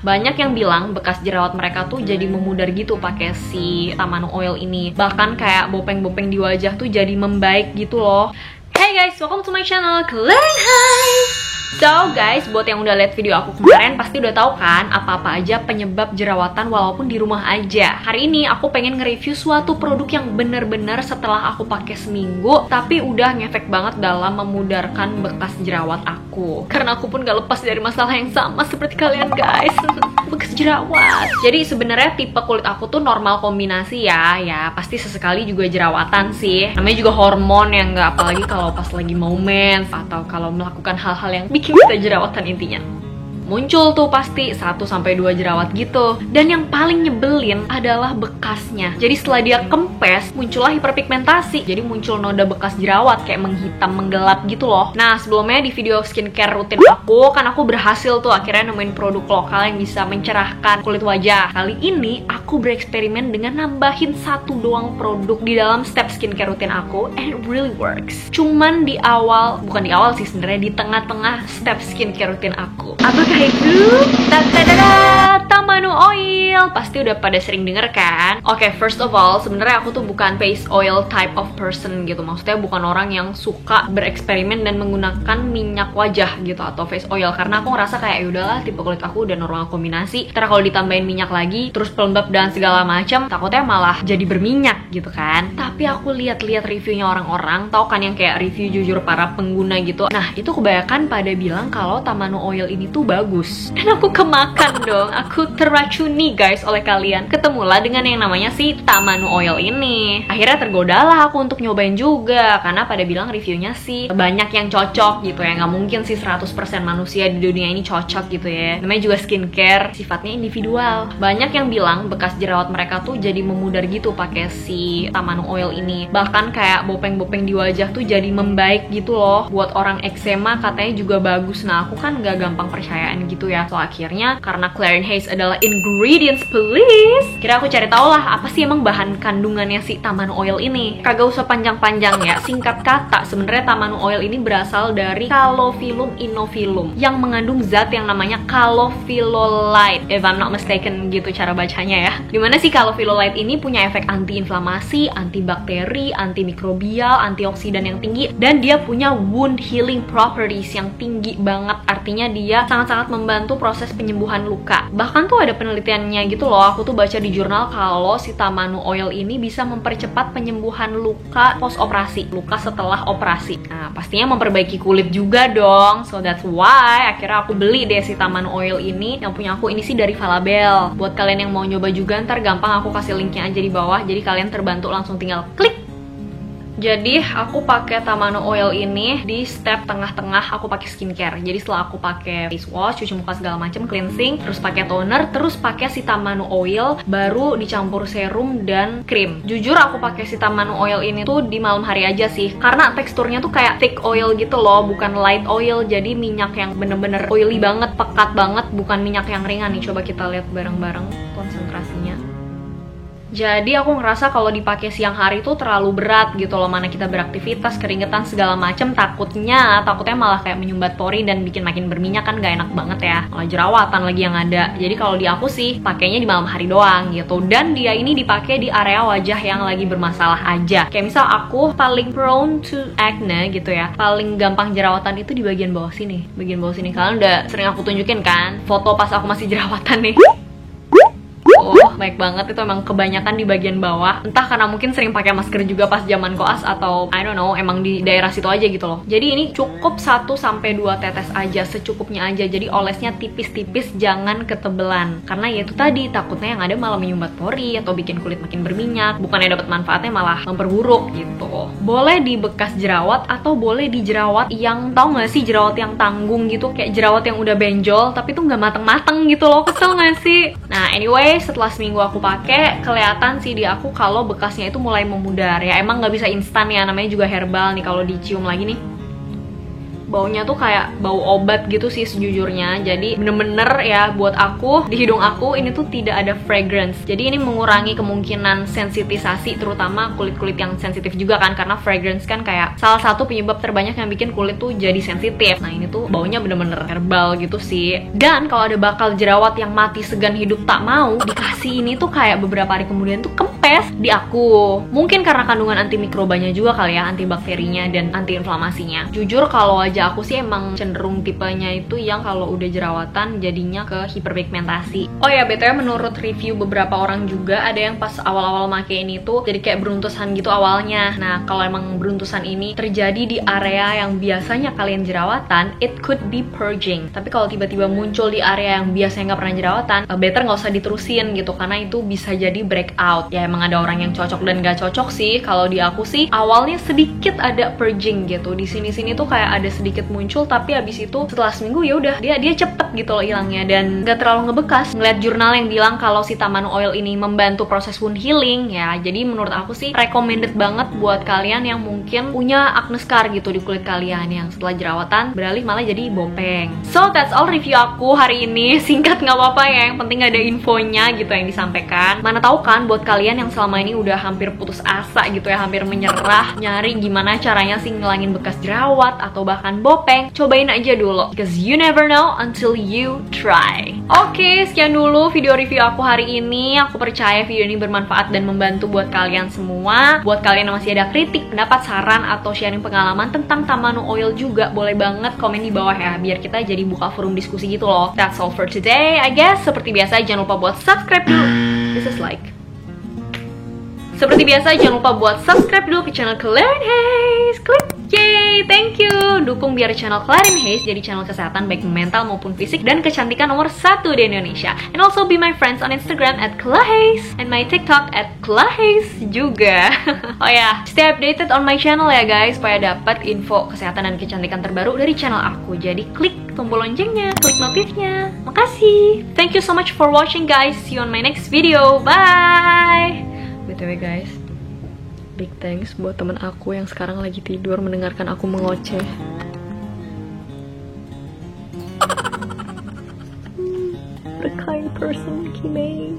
banyak yang bilang bekas jerawat mereka tuh jadi memudar gitu pakai si Tamanu Oil ini. Bahkan kayak bopeng-bopeng di wajah tuh jadi membaik gitu loh. Hey guys, welcome to my channel Kalian Hai. So guys, buat yang udah lihat video aku kemarin pasti udah tahu kan apa-apa aja penyebab jerawatan walaupun di rumah aja. Hari ini aku pengen nge-review suatu produk yang bener-bener setelah aku pakai seminggu tapi udah ngefek banget dalam memudarkan bekas jerawat aku. Karena aku pun gak lepas dari masalah yang sama seperti kalian guys. Bekas jerawat. Jadi sebenarnya tipe kulit aku tuh normal kombinasi ya pasti sesekali juga jerawatan sih. Namanya juga hormon yang nggak, apalagi kalau pas lagi mau mens atau kalau melakukan hal-hal yang bikin kita jerawatan intinya. Muncul tuh pasti 1-2 jerawat gitu. Dan yang paling nyebelin adalah bekasnya. Jadi setelah dia kempes, muncullah hiperpigmentasi. Jadi muncul noda bekas jerawat kayak menghitam, menggelap gitu loh. Nah, sebelumnya di video skincare rutin aku, kan aku berhasil tuh akhirnya nemuin produk lokal yang bisa mencerahkan kulit wajah. Kali ini aku bereksperimen dengan nambahin satu doang produk di dalam step skincare rutin aku, and it really works. Cuman di awal, bukan di awal sih sebenarnya, di tengah-tengah step skincare rutin aku. Apakah itu? Tamanu Oil. Pasti udah pada sering denger kan? Oke, first of all, sebenarnya aku tuh bukan face oil type of person gitu. Maksudnya bukan orang yang suka bereksperimen dan menggunakan minyak wajah gitu atau face oil, karena aku ngerasa kayak yaudahlah, tipe kulit aku udah normal kombinasi. Ntar kalau ditambahin minyak lagi, terus pelembab dan segala macam, takutnya malah jadi berminyak gitu kan. Tapi aku lihat-lihat reviewnya orang-orang, tau kan yang kayak review jujur para pengguna gitu. Nah, itu kebanyakan pada bilang kalau Tamanu Oil ini tuh bagus. Dan aku kemakan dong, aku terracuni guys oleh kalian. Ketemulah dengan yang namanya si Tamanu Oil ini. Akhirnya tergodalah aku untuk nyobain juga, karena pada bilang reviewnya sih banyak yang cocok gitu ya. Nggak mungkin sih 100% manusia di dunia ini cocok gitu ya. Namanya juga skincare, sifatnya individual. Banyak yang bilang bekas jerawat mereka tuh jadi memudar gitu pakai si Tamanu Oil ini. Bahkan kayak bopeng-bopeng di wajah tuh jadi membaik gitu loh. Buat orang eksema katanya juga bagus. Nah, aku kan nggak gampang percayaan gitu ya. So akhirnya karena Clarins Haze adalah ingredients police, kira aku cari tahu lah apa sih emang bahan kandungannya si Tamanu Oil ini. Kagak usah panjang-panjang ya, singkat kata sebenarnya Tamanu Oil ini berasal dari Calophyllum inovilum yang mengandung zat yang namanya calophyllolite, if I'm not mistaken gitu cara bacanya ya. Dimana si calophyllolite ini punya efek anti-inflamasi, antibakteri, antimikrobial, antioksidan yang tinggi, dan dia punya wound healing properties yang tinggi banget. Artinya dia sangat-sangat membantu proses penyembuhan luka. Bahkan tuh ada penelitiannya gitu loh, aku tuh baca di jurnal kalau si Tamanu Oil ini bisa mempercepat penyembuhan luka post operasi, luka setelah operasi. Nah, pastinya memperbaiki kulit juga dong. So that's why akhirnya aku beli deh si Tamanu Oil ini. Yang punya aku ini sih dari Falabel. Buat kalian yang mau nyoba juga, ntar gampang aku kasih linknya aja di bawah. Jadi kalian terbantu langsung tinggal klik. Jadi aku pakai Tamanu Oil ini di step tengah-tengah aku pakai skincare. Jadi setelah aku pakai face wash, cuci muka segala macam, cleansing, terus pakai toner, terus pakai si Tamanu Oil, baru dicampur serum dan krim. Jujur aku pakai si Tamanu Oil ini tuh di malam hari aja sih, karena teksturnya tuh kayak thick oil gitu loh, bukan light oil. Jadi minyak yang bener-bener oily banget, pekat banget, bukan minyak yang ringan nih. Coba kita lihat bareng-bareng konsentrasinya. Jadi aku ngerasa kalau dipakai siang hari tuh terlalu berat gitu loh, mana kita beraktivitas, keringetan segala macem, takutnya malah kayak menyumbat pori dan bikin makin berminyak, kan gak enak banget ya, malah jerawatan lagi yang ada. Jadi kalau di aku sih pakainya di malam hari doang gitu, dan dia ini dipakai di area wajah yang lagi bermasalah aja. Kayak misal aku paling prone to acne gitu ya, paling gampang jerawatan itu di bagian bawah sini. Bagian bawah sini kalian udah sering aku tunjukin kan foto pas aku masih jerawatan nih. Oh, baik banget, itu emang kebanyakan di bagian bawah. Entah karena mungkin sering pakai masker juga pas zaman koas, atau I don't know, emang di daerah situ aja gitu loh. Jadi ini cukup 1-2 tetes aja, secukupnya aja. Jadi olesnya tipis-tipis, jangan ketebelan. Karena ya itu tadi, takutnya yang ada malah menyumbat pori atau bikin kulit makin berminyak. Bukannya dapat manfaatnya, malah memperburuk gitu. Boleh di bekas jerawat atau boleh di jerawat yang, tau gak sih, jerawat yang tanggung gitu, kayak jerawat yang udah benjol tapi tuh nggak mateng-mateng gitu loh. Kesel gak sih? Nah, anyway, setelah seminggu aku pakai, kelihatan sih di aku kalau bekasnya itu mulai memudar ya. Emang nggak bisa instan ya, namanya juga herbal nih. Kalau dicium lagi nih, baunya tuh kayak bau obat gitu sih sejujurnya. Jadi bener-bener ya buat aku, di hidung aku ini tuh tidak ada fragrance. Jadi ini mengurangi kemungkinan sensitisasi, terutama kulit-kulit yang sensitif juga kan, karena fragrance kan kayak salah satu penyebab terbanyak yang bikin kulit tuh jadi sensitif. Nah ini tuh baunya bener-bener herbal gitu sih. Dan kalau ada bakal jerawat yang mati segan hidup tak mau, dikasih ini tuh kayak beberapa hari kemudian tuh kempes di aku. Mungkin karena kandungan antimikrobanya juga kali ya, antibakterinya dan antiinflamasinya. Jujur kalau wajah aku sih emang cenderung tipenya itu yang kalau udah jerawatan jadinya ke hiperpigmentasi. Oh ya, BTW menurut review beberapa orang juga ada yang pas awal-awal make ini tuh jadi kayak beruntusan gitu awalnya. Nah, kalau emang beruntusan ini terjadi di area yang biasanya kalian jerawatan, it could be purging. Tapi kalau tiba-tiba muncul di area yang biasanya nggak pernah jerawatan, better nggak usah diterusin gitu, karena itu bisa jadi breakout. Ya emang ada orang yang cocok dan nggak cocok sih. Kalau di aku sih awalnya sedikit ada purging gitu. Di sini-sini tuh kayak ada sedikit muncul, tapi abis itu setelah seminggu ya udah dia cepet gitu loh hilangnya dan nggak terlalu ngebekas. Ngeliat jurnal yang bilang kalau si Tamanu Oil ini membantu proses wound healing ya. Jadi menurut aku sih recommended banget buat kalian yang mungkin punya acne scar gitu di kulit kalian yang setelah jerawatan beralih malah jadi bopeng. So that's all review aku hari ini. Singkat nggak apa-apa ya, yang penting ada infonya gitu yang disampaikan. Mana tahu kan buat kalian yang selama ini udah hampir putus asa gitu ya, hampir menyerah nyari gimana caranya sih ngilangin bekas jerawat atau bahkan bopeng, cobain aja dulu, because you never know until you try. Oke, sekian dulu video review aku hari ini. Aku percaya video ini bermanfaat dan membantu buat kalian semua. Buat kalian yang masih ada kritik, pendapat, saran, atau sharing pengalaman tentang Tamanu Oil juga boleh banget komen di bawah ya, biar kita jadi buka forum diskusi gitu loh. That's all for today, I guess. Seperti biasa jangan lupa buat subscribe dulu. This is like Seperti biasa, jangan lupa buat subscribe dulu ke channel Clarin Hayes. Klik! Yay! Thank you! Dukung biar channel Clarin Hayes jadi channel kesehatan baik mental maupun fisik dan kecantikan nomor 1 di Indonesia. And also be my friends on Instagram @clahayes and my TikTok @clahayes juga. Oh ya, stay updated on my channel ya guys, supaya dapat info kesehatan dan kecantikan terbaru dari channel aku. Jadi klik tombol loncengnya, klik notifnya. Makasih! Thank you so much for watching guys. See you on my next video. Bye! BTW guys, big thanks buat temen aku yang sekarang lagi tidur mendengarkan aku mengoceh. What a kind person, Kimei.